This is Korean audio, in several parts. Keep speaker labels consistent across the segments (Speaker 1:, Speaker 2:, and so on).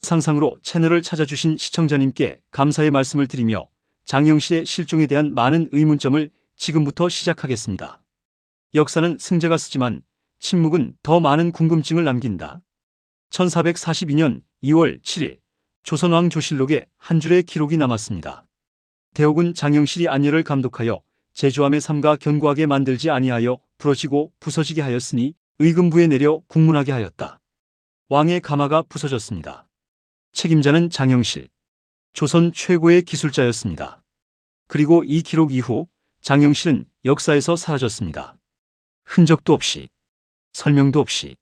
Speaker 1: 상상으로 채널을 찾아주신 시청자님께 감사의 말씀을 드리며 장영실의 실종에 대한 많은 의문점을 지금부터 시작하겠습니다. 역사는 승자가 쓰지만 침묵은 더 많은 궁금증을 남긴다. 1442년 2월 7일 조선왕 조실록에 한 줄의 기록이 남았습니다. 대옥은 장영실이 안녀를 감독하여 제주함의 삼가 견고하게 만들지 아니하여 부러지고 부서지게 하였으니 의금부에 내려 국문하게 하였다. 왕의 가마가 부서졌습니다. 책임자는 장영실, 조선 최고의 기술자였습니다. 그리고 이 기록 이후 장영실은 역사에서 사라졌습니다. 흔적도 없이, 설명도 없이,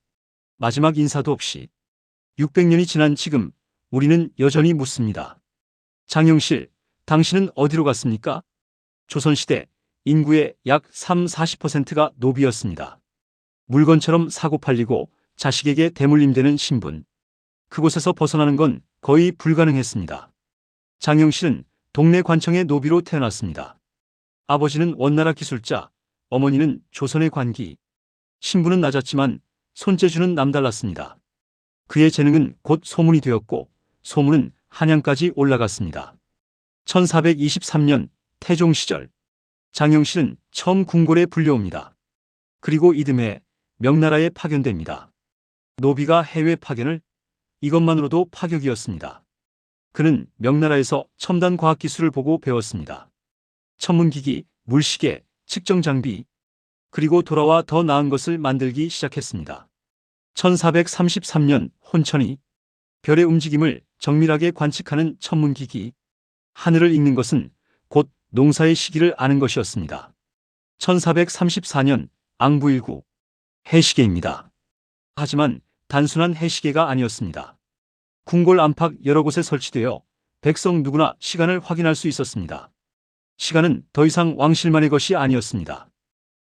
Speaker 1: 마지막 인사도 없이 600년이 지난 지금 우리는 여전히 묻습니다. 장영실, 당신은 어디로 갔습니까? 조선시대 인구의 약 40%가 노비였습니다. 물건처럼 사고 팔리고 자식에게 대물림되는 신분. 그곳에서 벗어나는 건 거의 불가능했습니다. 장영실은 동네 관청의 노비로 태어났습니다. 아버지는 원나라 기술자, 어머니는 조선의 관기. 신분은 낮았지만 손재주는 남달랐습니다. 그의 재능은 곧 소문이 되었고 소문은 한양까지 올라갔습니다. 1423년 태종 시절 장영실은 처음 궁궐에 불려옵니다. 그리고 이듬해 명나라에 파견됩니다. 노비가 해외 파견을? 이것만으로도 파격이었습니다. 그는 명나라에서 첨단 과학기술을 보고 배웠습니다. 천문기기, 물시계, 측정장비, 그리고 돌아와 더 나은 것을 만들기 시작했습니다. 1433년 혼천이 별의 움직임을 정밀하게 관측하는 천문기기, 하늘을 읽는 것은 곧 농사의 시기를 아는 것이었습니다. 1434년 앙부일구, 해시계입니다. 하지만 단순한 해시계가 아니었습니다. 궁궐 안팎 여러 곳에 설치되어 백성 누구나 시간을 확인할 수 있었습니다. 시간은 더 이상 왕실만의 것이 아니었습니다.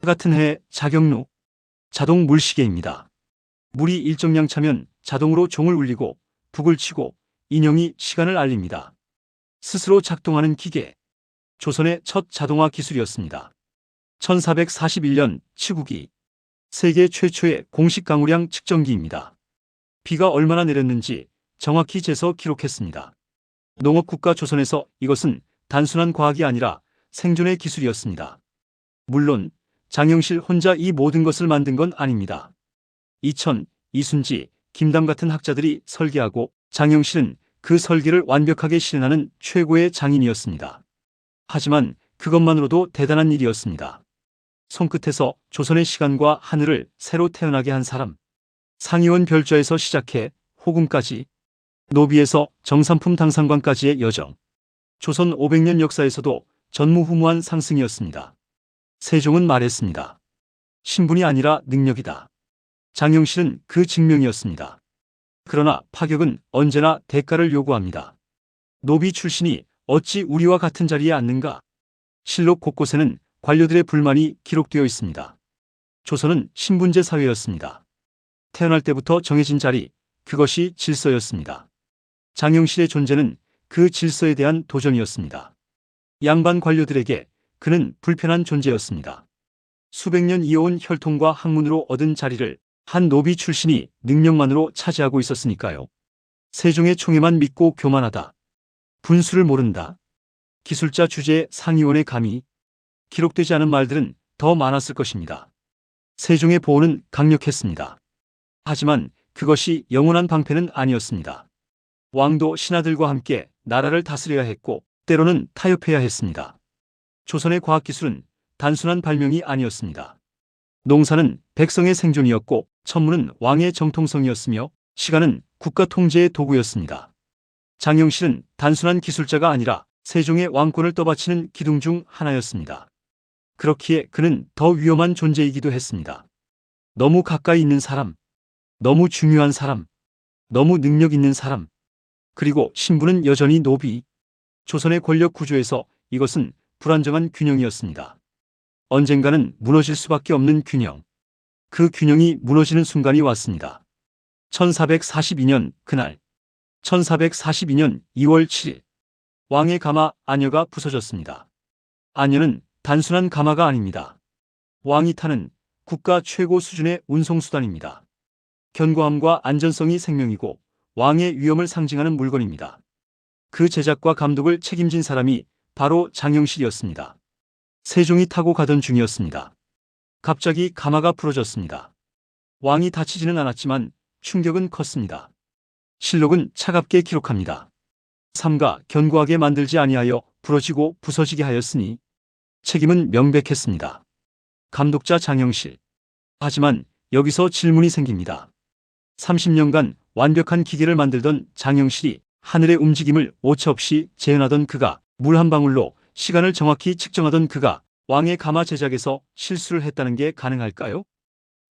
Speaker 1: 같은 해의 자경루, 자동 물시계입니다. 물이 일정량 차면 자동으로 종을 울리고 북을 치고 인형이 시간을 알립니다. 스스로 작동하는 기계, 조선의 첫 자동화 기술이었습니다. 1441년 치구기, 세계 최초의 공식 강우량 측정기입니다. 비가 얼마나 내렸는지 정확히 재서 기록했습니다. 농업국가 조선에서 이것은 단순한 과학이 아니라 생존의 기술이었습니다. 물론 장영실 혼자 이 모든 것을 만든 건 아닙니다. 이천, 이순지, 김담 같은 학자들이 설계하고 장영실은 그 설계를 완벽하게 실현하는 최고의 장인이었습니다. 하지만 그것만으로도 대단한 일이었습니다. 손끝에서 조선의 시간과 하늘을 새로 태어나게 한 사람. 상위원 별좌에서 시작해 호궁까지, 노비에서 정삼품 당상관까지의 여정. 조선 500년 역사에서도 전무후무한 상승이었습니다. 세종은 말했습니다. 신분이 아니라 능력이다. 장영실은 그 증명이었습니다. 그러나 파격은 언제나 대가를 요구합니다. 노비 출신이 어찌 우리와 같은 자리에 앉는가? 실록 곳곳에는 관료들의 불만이 기록되어 있습니다. 조선은 신분제 사회였습니다. 태어날 때부터 정해진 자리, 그것이 질서였습니다. 장영실의 존재는 그 질서에 대한 도전이었습니다. 양반 관료들에게 그는 불편한 존재였습니다. 수백 년 이어온 혈통과 학문으로 얻은 자리를 한 노비 출신이 능력만으로 차지하고 있었으니까요. 세종의 총애만 믿고 교만하다. 분수를 모른다. 기술자 주제의 상위원의 감히. 기록되지 않은 말들은 더 많았을 것입니다. 세종의 보호는 강력했습니다. 하지만 그것이 영원한 방패는 아니었습니다. 왕도 신하들과 함께 나라를 다스려야 했고 때로는 타협해야 했습니다. 조선의 과학기술은 단순한 발명이 아니었습니다. 농사는 백성의 생존이었고 천문은 왕의 정통성이었으며 시간은 국가 통제의 도구였습니다. 장영실은 단순한 기술자가 아니라 세종의 왕권을 떠받치는 기둥 중 하나였습니다. 그렇기에 그는 더 위험한 존재이기도 했습니다. 너무 가까이 있는 사람, 너무 중요한 사람, 너무 능력 있는 사람, 그리고 신분은 여전히 노비. 조선의 권력 구조에서 이것은 불안정한 균형이었습니다. 언젠가는 무너질 수밖에 없는 균형. 그 균형이 무너지는 순간이 왔습니다. 1442년 그날, 1442년 2월 7일, 왕의 가마 안녀가 부서졌습니다. 안녀는 단순한 가마가 아닙니다. 왕이 타는 국가 최고 수준의 운송수단입니다. 견고함과 안전성이 생명이고 왕의 위엄을 상징하는 물건입니다. 그 제작과 감독을 책임진 사람이 바로 장영실이었습니다. 세종이 타고 가던 중이었습니다. 갑자기 가마가 부러졌습니다. 왕이 다치지는 않았지만 충격은 컸습니다. 실록은 차갑게 기록합니다. 삼가 견고하게 만들지 아니하여 부러지고 부서지게 하였으니 책임은 명백했습니다. 감독자 장영실. 하지만 여기서 질문이 생깁니다. 30년간 완벽한 기계를 만들던 장영실이 하늘의 움직임을 오차없이 재현하던 그가, 물 한 방울로 시간을 정확히 측정하던 그가 왕의 가마 제작에서 실수를 했다는 게 가능할까요?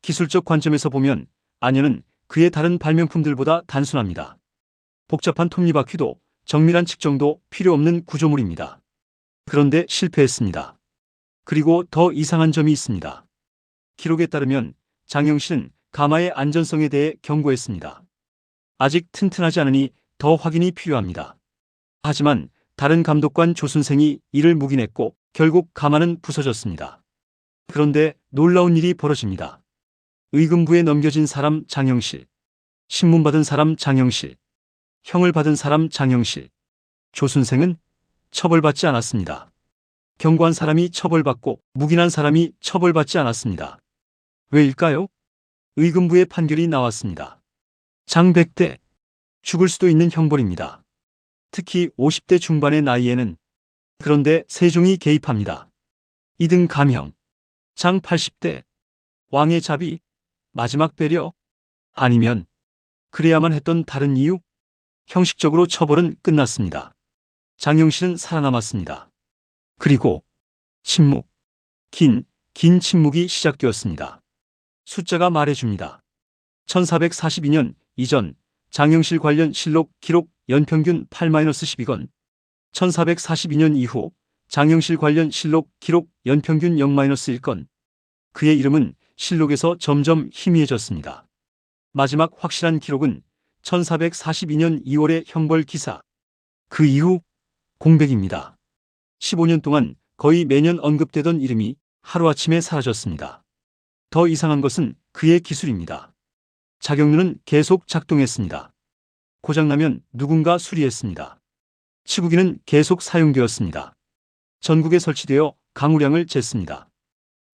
Speaker 1: 기술적 관점에서 보면 아녀는 그의 다른 발명품들보다 단순합니다. 복잡한 톱니바퀴도 정밀한 측정도 필요 없는 구조물입니다. 그런데 실패했습니다. 그리고 더 이상한 점이 있습니다. 기록에 따르면 장영실은 가마의 안전성에 대해 경고했습니다. 아직 튼튼하지 않으니 더 확인이 필요합니다. 하지만 다른 감독관 조순생이 이를 묵인했고 결국 가마는 부서졌습니다. 그런데 놀라운 일이 벌어집니다. 의금부에 넘겨진 사람 장영실, 신문 받은 사람 장영실, 형을 받은 사람 장영실. 조순생은 처벌받지 않았습니다. 경고한 사람이 처벌받고 묵인한 사람이 처벌받지 않았습니다. 왜일까요? 의금부의 판결이 나왔습니다. 장백대. 죽을 수도 있는 형벌입니다. 특히 50대 중반의 나이에는. 그런데 세종이 개입합니다. 2등 감형. 장 80대. 왕의 자비. 마지막 배려. 아니면 그래야만 했던 다른 이유? 형식적으로 처벌은 끝났습니다. 장영실은 살아남았습니다. 그리고 침묵. 긴 침묵이 시작되었습니다. 숫자가 말해줍니다. 1442년 이전 장영실 관련 실록 기록 연평균 8-12건. 1442년 이후 장영실 관련 실록 기록 연평균 0-1건. 그의 이름은 실록에서 점점 희미해졌습니다. 마지막 확실한 기록은 1442년 2월의 형벌 기사. 그 이후 공백입니다. 15년 동안 거의 매년 언급되던 이름이 하루아침에 사라졌습니다. 더 이상한 것은 그의 기술입니다. 자경루는 계속 작동했습니다. 고장나면 누군가 수리했습니다. 치구기는 계속 사용되었습니다. 전국에 설치되어 강우량을 쟀습니다.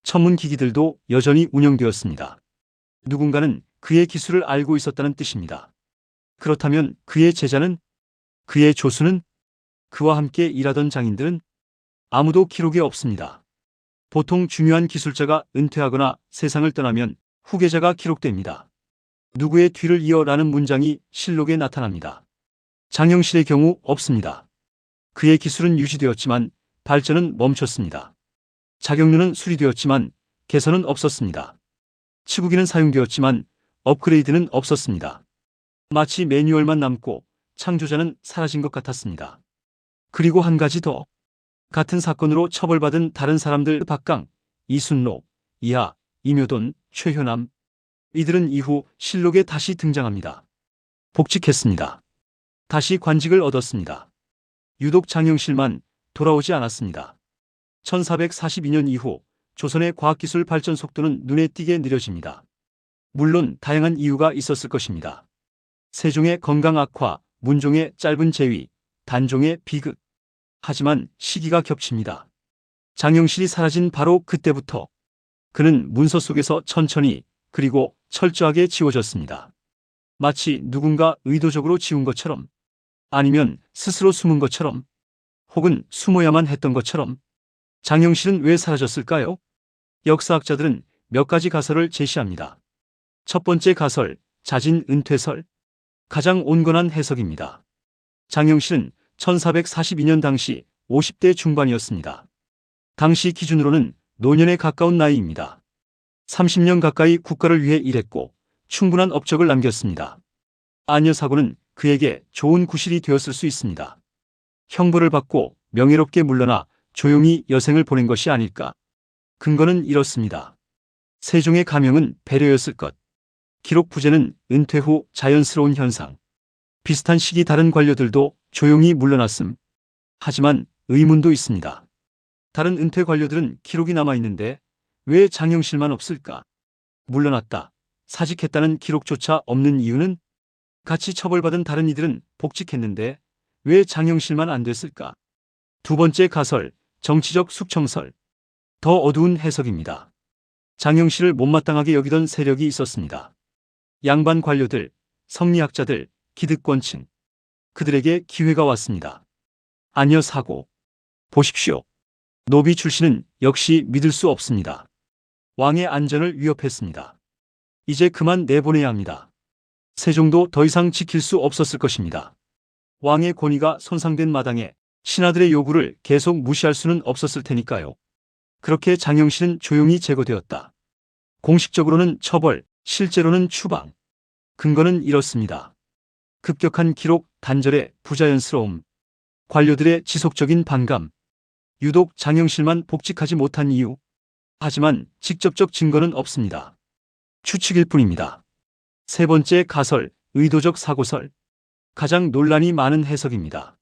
Speaker 1: 천문 기기들도 여전히 운영되었습니다. 누군가는 그의 기술을 알고 있었다는 뜻입니다. 그렇다면 그의 제자는? 그의 조수는? 그와 함께 일하던 장인들은? 아무도 기록에 없습니다. 보통 중요한 기술자가 은퇴하거나 세상을 떠나면 후계자가 기록됩니다. 누구의 뒤를 이어라는 문장이 실록에 나타납니다. 장영실의 경우 없습니다. 그의 기술은 유지되었지만 발전은 멈췄습니다. 자경루는 수리되었지만 개선은 없었습니다. 치구기는 사용되었지만 업그레이드는 없었습니다. 마치 매뉴얼만 남고 창조자는 사라진 것 같았습니다. 그리고 한 가지 더. 같은 사건으로 처벌받은 다른 사람들 박강, 이순로, 이하, 이묘돈, 최효남. 이들은 이후 실록에 다시 등장합니다. 복직했습니다. 다시 관직을 얻었습니다. 유독 장영실만 돌아오지 않았습니다. 1442년 이후 조선의 과학기술 발전 속도는 눈에 띄게 느려집니다. 물론 다양한 이유가 있었을 것입니다. 세종의 건강 악화, 문종의 짧은 재위, 단종의 비극. 하지만 시기가 겹칩니다. 장영실이 사라진 바로 그때부터 그는 문서 속에서 천천히 그리고 철저하게 지워졌습니다. 마치 누군가 의도적으로 지운 것처럼, 아니면 스스로 숨은 것처럼, 혹은 숨어야만 했던 것처럼. 장영실은 왜 사라졌을까요? 역사학자들은 몇 가지 가설을 제시합니다. 첫 번째 가설, 자진 은퇴설. 가장 온건한 해석입니다. 장영실은 1442년 당시 50대 중반이었습니다. 당시 기준으로는 노년에 가까운 나이입니다. 30년 가까이 국가를 위해 일했고 충분한 업적을 남겼습니다. 아녀 사고는 그에게 좋은 구실이 되었을 수 있습니다. 형벌을 받고 명예롭게 물러나 조용히 여생을 보낸 것이 아닐까. 근거는 이렇습니다. 세종의 감형은 배려였을 것. 기록 부재는 은퇴 후 자연스러운 현상. 비슷한 시기 다른 관료들도 조용히 물러났음. 하지만 의문도 있습니다. 다른 은퇴 관료들은 기록이 남아있는데 왜 장영실만 없을까? 물러났다, 사직했다는 기록조차 없는 이유는? 같이 처벌받은 다른 이들은 복직했는데 왜 장영실만 안 됐을까? 두 번째 가설, 정치적 숙청설. 더 어두운 해석입니다. 장영실을 못마땅하게 여기던 세력이 있었습니다. 양반 관료들, 성리학자들, 기득권층. 그들에게 기회가 왔습니다. 아니요 사고. 보십시오. 노비 출신은 역시 믿을 수 없습니다. 왕의 안전을 위협했습니다. 이제 그만 내보내야 합니다. 세종도 더 이상 지킬 수 없었을 것입니다. 왕의 권위가 손상된 마당에 신하들의 요구를 계속 무시할 수는 없었을 테니까요. 그렇게 장영실은 조용히 제거되었다. 공식적으로는 처벌, 실제로는 추방. 근거는 이렇습니다. 급격한 기록, 단절의 부자연스러움, 관료들의 지속적인 반감, 유독 장영실만 복직하지 못한 이유. 하지만 직접적 증거는 없습니다. 추측일 뿐입니다. 세 번째 가설, 의도적 사고설. 가장 논란이 많은 해석입니다.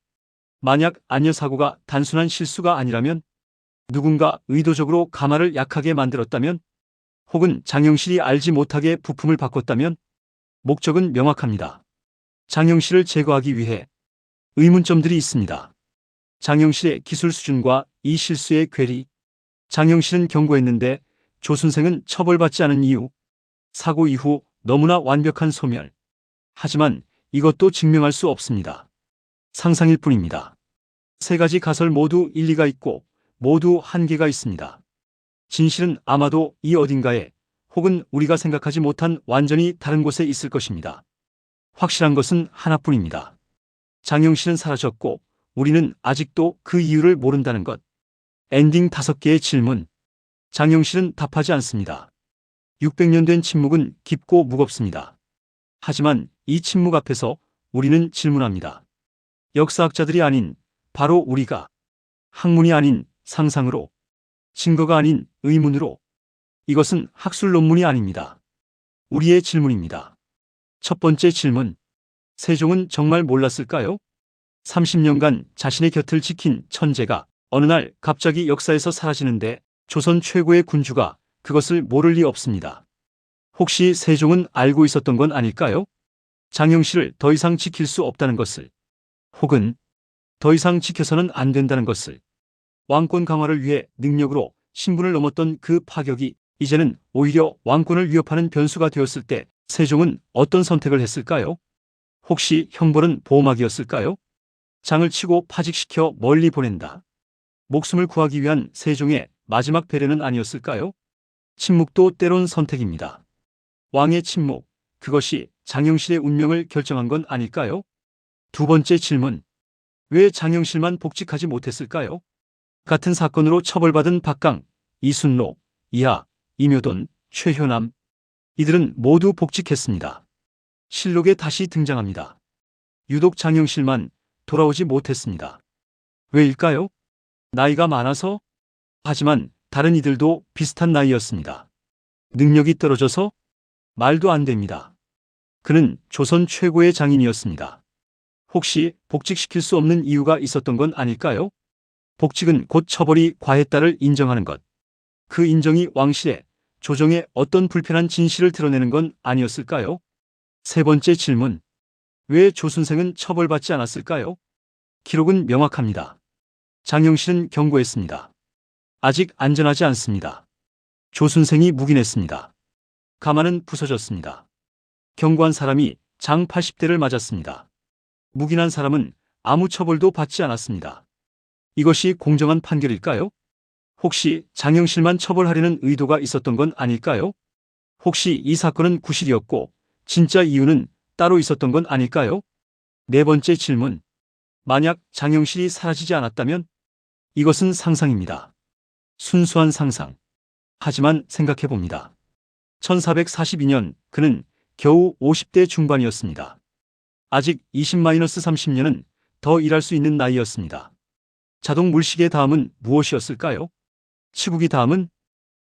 Speaker 1: 만약 안여 사고가 단순한 실수가 아니라면, 누군가 의도적으로 가마를 약하게 만들었다면, 혹은 장영실이 알지 못하게 부품을 바꿨다면, 목적은 명확합니다. 장영실을 제거하기 위해 의문점들이 있습니다. 장영실의 기술 수준과 이 실수의 괴리. 장영실은 경고했는데 조순생은 처벌받지 않은 이유. 사고 이후 너무나 완벽한 소멸. 하지만 이것도 증명할 수 없습니다. 상상일 뿐입니다. 세 가지 가설 모두 일리가 있고 모두 한계가 있습니다. 진실은 아마도 이 어딘가에 혹은 우리가 생각하지 못한 완전히 다른 곳에 있을 것입니다. 확실한 것은 하나뿐입니다. 장영실은 사라졌고 우리는 아직도 그 이유를 모른다는 것. 엔딩 5개의 질문. 장영실은 답하지 않습니다. 600년 된 침묵은 깊고 무겁습니다. 하지만 이 침묵 앞에서 우리는 질문합니다. 역사학자들이 아닌 바로 우리가, 학문이 아닌 상상으로, 증거가 아닌 의문으로. 이것은 학술 논문이 아닙니다. 우리의 질문입니다. 첫 번째 질문. 세종은 정말 몰랐을까요? 30년간 자신의 곁을 지킨 천재가 어느 날 갑자기 역사에서 사라지는데 조선 최고의 군주가 그것을 모를 리 없습니다. 혹시 세종은 알고 있었던 건 아닐까요? 장영실을 더 이상 지킬 수 없다는 것을. 혹은 더 이상 지켜서는 안 된다는 것을. 왕권 강화를 위해 능력으로 신분을 넘었던 그 파격이 이제는 오히려 왕권을 위협하는 변수가 되었을 때 세종은 어떤 선택을 했을까요? 혹시 형벌은 보호막이었을까요? 장을 치고 파직시켜 멀리 보낸다. 목숨을 구하기 위한 세종의 마지막 배려는 아니었을까요? 침묵도 때론 선택입니다. 왕의 침묵, 그것이 장영실의 운명을 결정한 건 아닐까요? 두 번째 질문. 왜 장영실만 복직하지 못했을까요? 같은 사건으로 처벌받은 박강, 이순로, 이하, 이묘돈, 최효남. 이들은 모두 복직했습니다. 실록에 다시 등장합니다. 유독 장영실만 돌아오지 못했습니다. 왜일까요? 나이가 많아서? 하지만 다른 이들도 비슷한 나이였습니다. 능력이 떨어져서? 말도 안 됩니다. 그는 조선 최고의 장인이었습니다. 혹시 복직시킬 수 없는 이유가 있었던 건 아닐까요? 복직은 곧 처벌이 과했다를 인정하는 것. 그 인정이 왕실에, 조정에 어떤 불편한 진실을 드러내는 건 아니었을까요? 세 번째 질문. 왜 조순생은 처벌받지 않았을까요? 기록은 명확합니다. 장영실은 경고했습니다. 아직 안전하지 않습니다. 조순생이 묵인했습니다. 가마는 부서졌습니다. 경고한 사람이 장 80대를 맞았습니다. 묵인한 사람은 아무 처벌도 받지 않았습니다. 이것이 공정한 판결일까요? 혹시 장영실만 처벌하려는 의도가 있었던 건 아닐까요? 혹시 이 사건은 구실이었고 진짜 이유는 따로 있었던 건 아닐까요? 네 번째 질문. 만약 장영실이 사라지지 않았다면? 이것은 상상입니다. 순수한 상상. 하지만 생각해봅니다. 1442년 그는 겨우 50대 중반이었습니다. 아직 20-30년은 더 일할 수 있는 나이였습니다. 자동 물시계 다음은 무엇이었을까요? 치국이 다음은?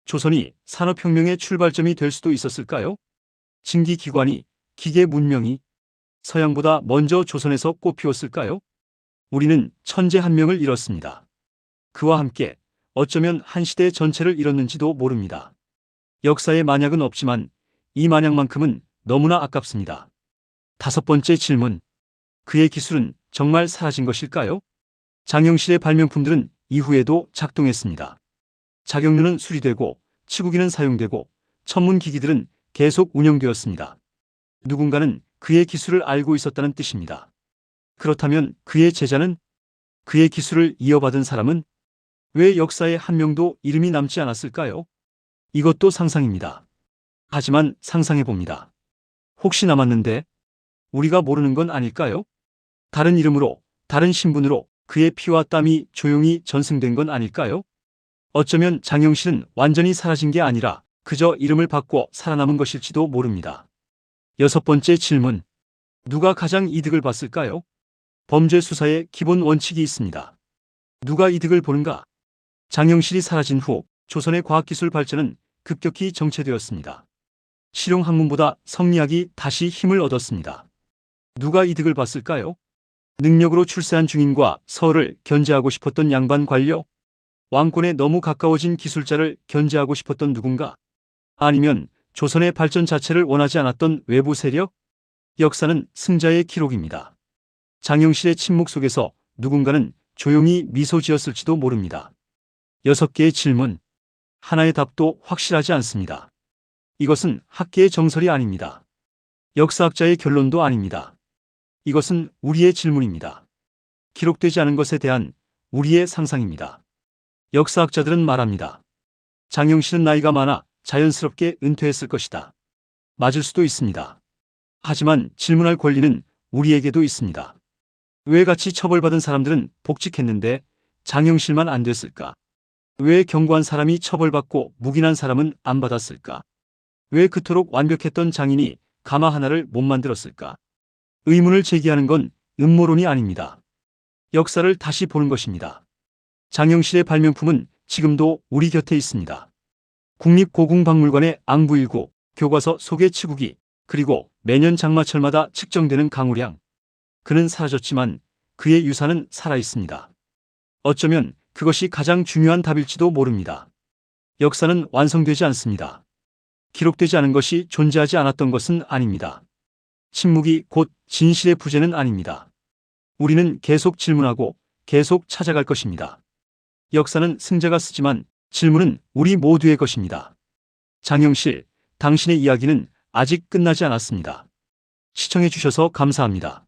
Speaker 1: 조선이 산업혁명의 출발점이 될 수도 있었을까요? 증기기관이, 기계 문명이 서양보다 먼저 조선에서 꽃피웠을까요? 우리는 천재 한 명을 잃었습니다. 그와 함께 어쩌면 한 시대 전체를 잃었는지도 모릅니다. 역사에 만약은 없지만 이 만약만큼은 너무나 아깝습니다. 5번째 질문. 그의 기술은 정말 사라진 것일까요? 장영실의 발명품들은 이후에도 작동했습니다. 자경류는 수리되고 치구기는 사용되고 천문 기기들은 계속 운영되었습니다. 누군가는 그의 기술을 알고 있었다는 뜻입니다. 그렇다면 그의 제자는, 그의 기술을 이어받은 사람은 왜 역사에 한 명도 이름이 남지 않았을까요? 이것도 상상입니다. 하지만 상상해봅니다. 혹시 남았는데 우리가 모르는 건 아닐까요? 다른 이름으로, 다른 신분으로 그의 피와 땀이 조용히 전승된 건 아닐까요? 어쩌면 장영실은 완전히 사라진 게 아니라 그저 이름을 바꿔 살아남은 것일지도 모릅니다. 6번째 질문. 누가 가장 이득을 봤을까요? 범죄 수사에 기본 원칙이 있습니다. 누가 이득을 보는가? 장영실이 사라진 후 조선의 과학기술 발전은 급격히 정체되었습니다. 실용학문보다 성리학이 다시 힘을 얻었습니다. 누가 이득을 봤을까요? 능력으로 출세한 중인과 서울을 견제하고 싶었던 양반 관료? 왕권에 너무 가까워진 기술자를 견제하고 싶었던 누군가? 아니면 조선의 발전 자체를 원하지 않았던 외부 세력? 역사는 승자의 기록입니다. 장영실의 침묵 속에서 누군가는 조용히 미소 지었을지도 모릅니다. 6개의 질문. 하나의 답도 확실하지 않습니다. 이것은 학계의 정설이 아닙니다. 역사학자의 결론도 아닙니다. 이것은 우리의 질문입니다. 기록되지 않은 것에 대한 우리의 상상입니다. 역사학자들은 말합니다. 장영실은 나이가 많아 자연스럽게 은퇴했을 것이다. 맞을 수도 있습니다. 하지만 질문할 권리는 우리에게도 있습니다. 왜 같이 처벌받은 사람들은 복직했는데 장영실만 안 됐을까? 왜 견고한 사람이 처벌받고 묵인한 사람은 안 받았을까? 왜 그토록 완벽했던 장인이 가마 하나를 못 만들었을까? 의문을 제기하는 건 음모론이 아닙니다. 역사를 다시 보는 것입니다. 장영실의 발명품은 지금도 우리 곁에 있습니다. 국립고궁박물관의 앙부일구, 교과서 속의 치구기, 그리고 매년 장마철마다 측정되는 강우량. 그는 사라졌지만 그의 유산은 살아있습니다. 어쩌면 그것이 가장 중요한 답일지도 모릅니다. 역사는 완성되지 않습니다. 기록되지 않은 것이 존재하지 않았던 것은 아닙니다. 침묵이 곧 진실의 부재는 아닙니다. 우리는 계속 질문하고 계속 찾아갈 것입니다. 역사는 승자가 쓰지만 질문은 우리 모두의 것입니다. 장영실, 당신의 이야기는 아직 끝나지 않았습니다. 시청해 주셔서 감사합니다.